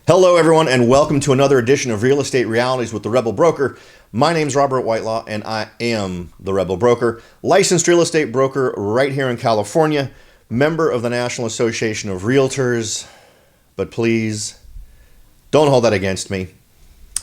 Hello, everyone, and welcome to another edition of Real Estate Realities with the Rebel Broker. My name's Robert Whitelaw, and I am the Rebel Broker, licensed real estate broker right here in California, member of the National Association of Realtors. But please, don't hold that against me.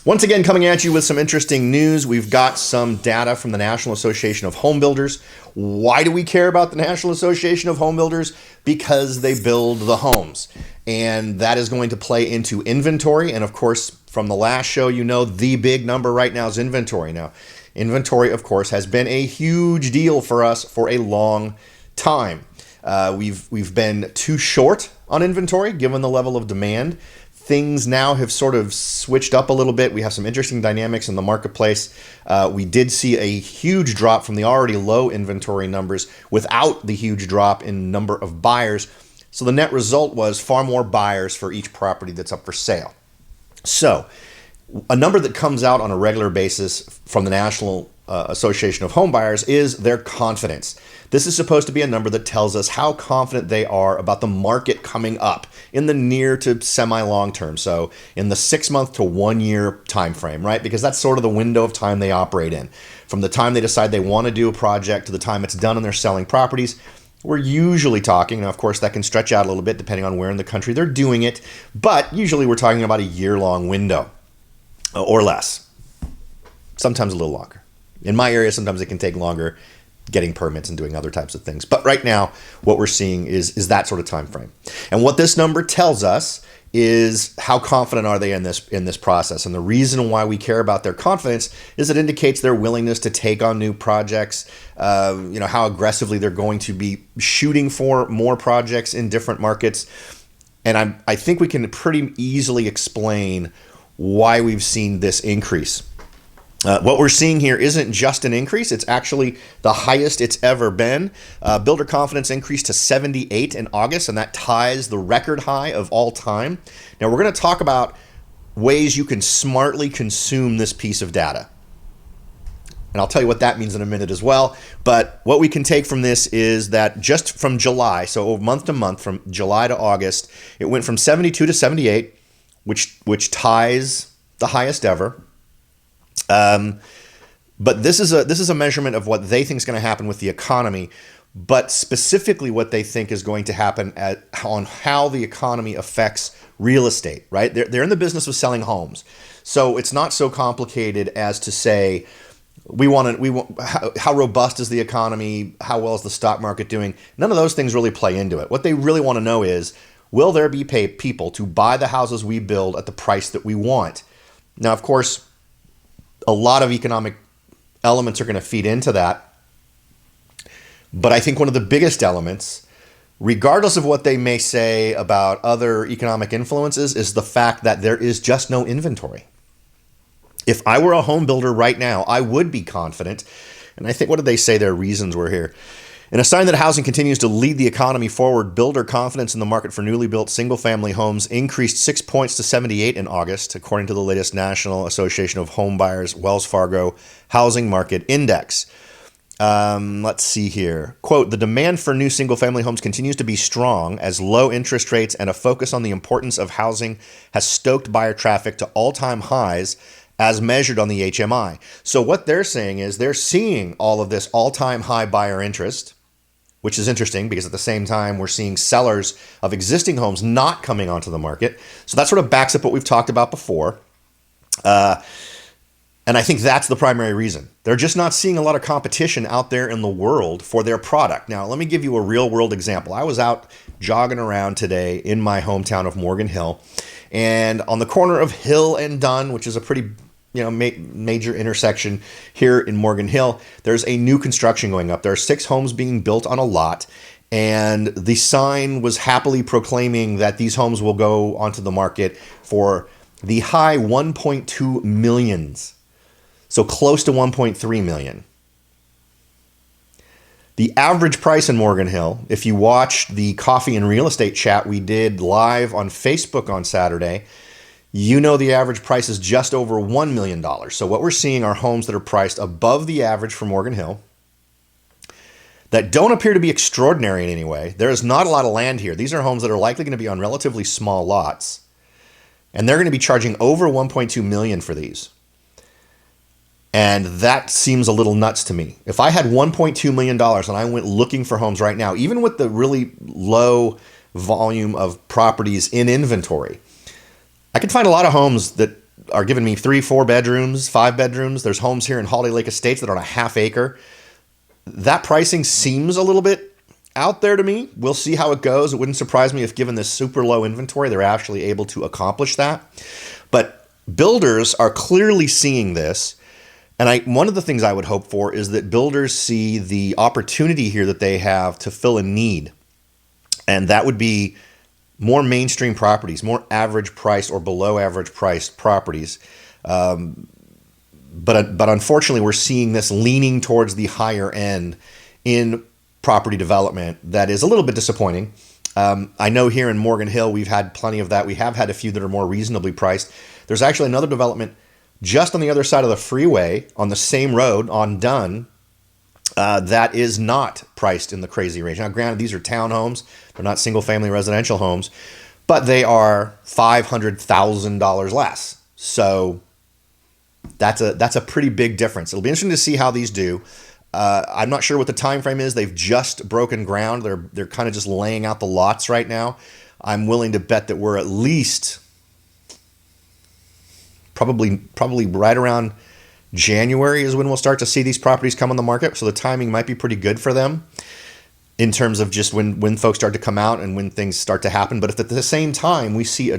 Once again, coming at you with some interesting news. We've got some data from the National Association of Homebuilders. Why do we care about the National Association of Homebuilders? Because they build the homes. And that is going to play into inventory. And of course, from the last show, you know the big number right now is inventory. Now, inventory, of course, has been a huge deal for us for a long time. We've been too short on inventory given the level of demand. Things now have sort of switched up a little bit. We have some interesting dynamics in the marketplace. We did see a huge drop from the already low inventory numbers without the huge drop in number of buyers. So the net result was far more buyers for each property that's up for sale. So a number that comes out on a regular basis from the National Association of Homebuyers is their confidence. This is supposed to be a number that tells us how confident they are about the market coming up in the near to semi-long term. So in the 6 month to 1 year time frame, right? Because that's sort of the window of time they operate in. From the time they decide they want to do a project to the time it's done and they're selling properties, we're usually talking, now of course that can stretch out a little bit depending on where in the country they're doing it, but usually we're talking about a year-long window or less, sometimes a little longer. In my area, sometimes it can take longer getting permits and doing other types of things. But right now, what we're seeing is that sort of time frame. And what this number tells us is how confident are they in this process. And the reason why we care about their confidence is it indicates their willingness to take on new projects, how aggressively they're going to be shooting for more projects in different markets. And I think we can pretty easily explain why we've seen this increase. What we're seeing here isn't just an increase, it's actually the highest it's ever been. Builder confidence increased to 78 in August, and that ties the record high of all time. Now, we're going to talk about ways you can smartly consume this piece of data. And I'll tell you what that means in a minute as well. But what we can take from this is that just from July, so month to month, from July to August, it went from 72 to 78, which ties the highest ever. But this is a measurement of what they think is going to happen with the economy, but specifically what they think is going to happen on how the economy affects real estate, right? They're in the business of selling homes. So it's not so complicated as to say, how robust is the economy? How well is the stock market doing? None of those things really play into it. What they really want to know is, will there be people to buy the houses we build at the price that we want? Now, of course, a lot of economic elements are going to feed into that. But I think one of the biggest elements, regardless of what they may say about other economic influences, is the fact that there is just no inventory. If I were a home builder right now, I would be confident. And I think, what did they say their reasons were here? In a sign that housing continues to lead the economy forward, builder confidence in the market for newly built single-family homes increased 6 points to 78 in August, according to the latest National Association of Homebuyers Wells Fargo Housing Market Index. Let's see here. Quote, the demand for new single-family homes continues to be strong as low interest rates and a focus on the importance of housing has stoked buyer traffic to all-time highs as measured on the HMI. So what they're saying is they're seeing all of this all-time high buyer interest, which is interesting because at the same time, we're seeing sellers of existing homes not coming onto the market. So that sort of backs up what we've talked about before. And I think that's the primary reason. They're just not seeing a lot of competition out there in the world for their product. Now, let me give you a real world example. I was out jogging around today in my hometown of Morgan Hill, and on the corner of Hill and Dunn, which is a pretty major intersection here in Morgan Hill, there's a new construction going up. There are 6 homes being built on a lot, and the sign was happily proclaiming that these homes will go onto the market for the high 1.2 millions. So close to 1.3 million. The average price in Morgan Hill, if you watched the coffee and real estate chat we did live on Facebook on Saturday, you know the average price is just over $1 million. So what we're seeing are homes that are priced above the average for Morgan Hill that don't appear to be extraordinary in any way. There is not a lot of land here. These are homes that are likely going to be on relatively small lots. And they're going to be charging over 1.2 million for these. And that seems a little nuts to me. If I had $1.2 million and I went looking for homes right now, even with the really low volume of properties in inventory, I could find a lot of homes that are giving me 3, 4 bedrooms, 5 bedrooms. There's homes here in Holiday Lake Estates that are on a half acre. That pricing seems a little bit out there to me. We'll see how it goes. It wouldn't surprise me if, given this super low inventory, they're actually able to accomplish that. But builders are clearly seeing this. And one of the things I would hope for is that builders see the opportunity here that they have to fill a need. And that would be more mainstream properties, more average price or below average priced properties. But unfortunately, we're seeing this leaning towards the higher end in property development that is a little bit disappointing. I know here in Morgan Hill, we've had plenty of that. We have had a few that are more reasonably priced. There's actually another development just on the other side of the freeway on the same road on Dunn that is not priced in the crazy range. Now, granted, these are townhomes. They're not single-family residential homes, but they are $500,000 less. So that's a pretty big difference. It'll be interesting to see how these do. I'm not sure what the time frame is. They've just broken ground. They're kind of just laying out the lots right now. I'm willing to bet that we're at least probably right around January is when we'll start to see these properties come on the market. So the timing might be pretty good for them in terms of just when folks start to come out and when things start to happen. But if at the same time we see a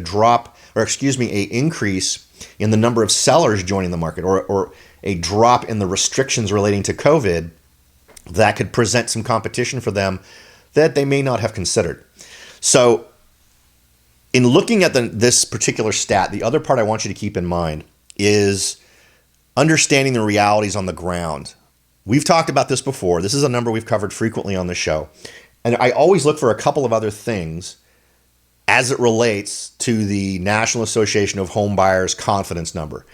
increase in the number of sellers joining the market or a drop in the restrictions relating to COVID, that could present some competition for them that they may not have considered. So in looking at this particular stat, the other part I want you to keep in mind is understanding the realities on the ground. We've talked about this before. This is a number we've covered frequently on the show. And I always look for a couple of other things as it relates to the National Association of Homebuyers confidence number,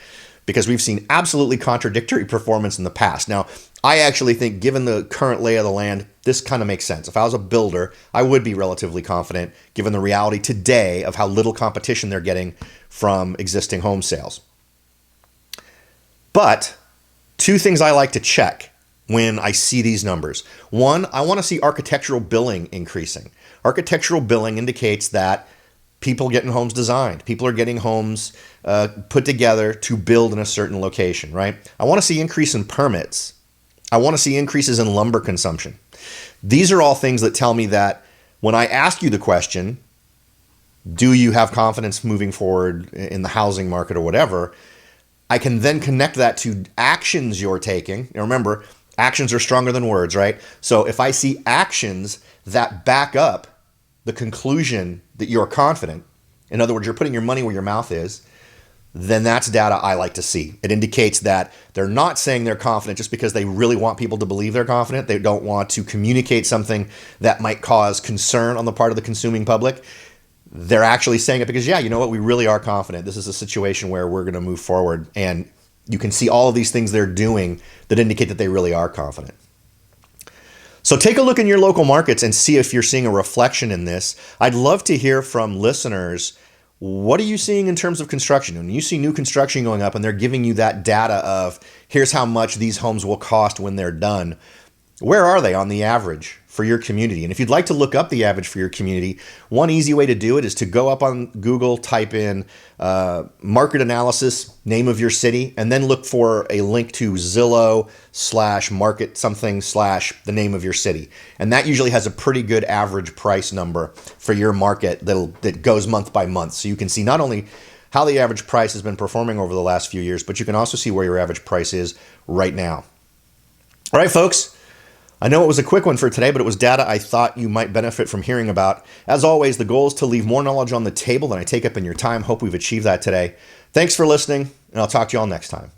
because we've seen absolutely contradictory performance in the past. Now, I actually think, given the current lay of the land, this kind of makes sense. If I was a builder, I would be relatively confident, given the reality today of how little competition they're getting from existing home sales. But two things I like to check when I see these numbers. One, I want to see architectural billing increasing. Architectural billing indicates that people are getting homes designed. People are getting homes put together to build in a certain location, right? I want to see increase in permits. I want to see increases in lumber consumption. These are all things that tell me that when I ask you the question, do you have confidence moving forward in the housing market or whatever, I can then connect that to actions you're taking. Now remember, actions are stronger than words, right? So if I see actions that back up the conclusion that you're confident, in other words, you're putting your money where your mouth is, then that's data I like to see. It indicates that they're not saying they're confident just because they really want people to believe they're confident. They don't want to communicate something that might cause concern on the part of the consuming public. They're actually saying it because, yeah, you know what, we really are confident. This is a situation where we're going to move forward. And you can see all of these things they're doing that indicate that they really are confident. So take a look in your local markets and see if you're seeing a reflection in this. I'd love to hear from listeners. What are you seeing in terms of construction? When you see new construction going up and they're giving you that data of here's how much these homes will cost when they're done, where are they on the average for your community? And if you'd like to look up the average for your community, one easy way to do it is to go up on Google, type in market analysis, name of your city, and then look for a link to Zillow/market something/ the name of your city. And that usually has a pretty good average price number for your market that goes month by month. So you can see not only how the average price has been performing over the last few years, but you can also see where your average price is right now. All right, folks. I know it was a quick one for today, but it was data I thought you might benefit from hearing about. As always, the goal is to leave more knowledge on the table than I take up in your time. Hope we've achieved that today. Thanks for listening, and I'll talk to you all next time.